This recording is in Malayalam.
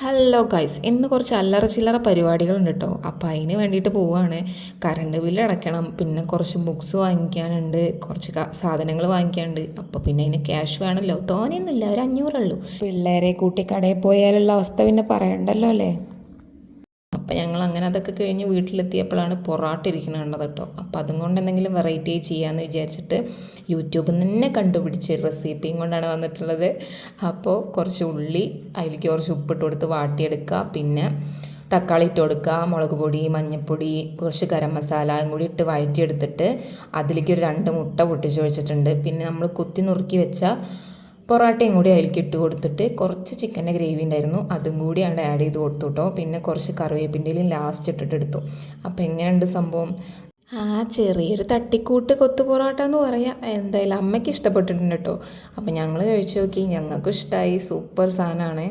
ഹലോ ഗൈസ്, ഇന്ന് കുറച്ച് അല്ലറ ചില്ലറ പരിപാടികളുണ്ട് കേട്ടോ. അപ്പോൾ അതിന് വേണ്ടിയിട്ട് പോവുകയാണ്. കറണ്ട് ബില്ല് അടയ്ക്കണം, പിന്നെ കുറച്ച് ബുക്സ് വാങ്ങിക്കാനുണ്ട്, കുറച്ച് സാധനങ്ങൾ വാങ്ങിക്കാനുണ്ട്. അപ്പോൾ പിന്നെ അതിന് ക്യാഷ് വേണമല്ലോ. തോനെയൊന്നുമില്ല, ഒരു 500 ഉള്ളൂ. പിള്ളേരെ കൂട്ടി കടയിൽ പോയാലുള്ള അവസ്ഥ പിന്നെ പറയണ്ടല്ലോ അല്ലേ. അപ്പം ഞങ്ങൾ അങ്ങനെ അതൊക്കെ കഴിഞ്ഞ് വീട്ടിലെത്തിയപ്പോഴാണ് പൊറാട്ട ഇരിക്കുന്നത് കണ്ടത് കേട്ടോ. അപ്പം അതും കൊണ്ട് എന്തെങ്കിലും വെറൈറ്റി ചെയ്യാമെന്ന് വിചാരിച്ചിട്ട് യൂട്യൂബിൽ നിന്ന് തന്നെ കണ്ടുപിടിച്ച് റെസിപ്പിയും കൊണ്ടാണ് വന്നിട്ടുള്ളത്. അപ്പോൾ കുറച്ച് ഉള്ളി, അതിലേക്ക് കുറച്ച് ഉപ്പിട്ട് കൊടുത്ത് വാട്ടിയെടുക്കുക. പിന്നെ തക്കാളി ഇട്ട് കൊടുക്കുക, മുളക് പൊടി, മഞ്ഞൾപ്പൊടി, കുറച്ച് ഗരം മസാലയും കൂടി ഇട്ട് വഴറ്റിയെടുത്തിട്ട് അതിലേക്ക് ഒരു 2 മുട്ട പൊട്ടിച്ച് വെച്ചിട്ടുണ്ട്. പിന്നെ നമ്മൾ കുത്തി നുറുക്കി വെച്ച പൊറോട്ടയും കൂടി അതിലേക്ക് ഇട്ട് കൊടുത്തിട്ട് കുറച്ച് ചിക്കൻ്റെ ഗ്രേവി ഉണ്ടായിരുന്നു, അതും കൂടി അവിടെ ആഡ് ചെയ്ത് കൊടുത്തു കേട്ടോ. പിന്നെ കുറച്ച് കറിവേപ്പിൻ്റെയും ലാസ്റ്റ് ഇട്ടിട്ട് എടുത്തു. അപ്പോൾ എങ്ങനെയുണ്ട് സംഭവം? ചെറിയൊരു തട്ടിക്കൂട്ട് കൊത്തു പൊറോട്ട എന്ന് പറയാം. എന്തായാലും അമ്മയ്ക്ക് ഇഷ്ടപ്പെട്ടിട്ടുണ്ട് കേട്ടോ. അപ്പോൾ ഞങ്ങൾ കഴിച്ചു നോക്കി, ഞങ്ങൾക്കും ഇഷ്ടമായി. സൂപ്പർ സാധനമാണ്.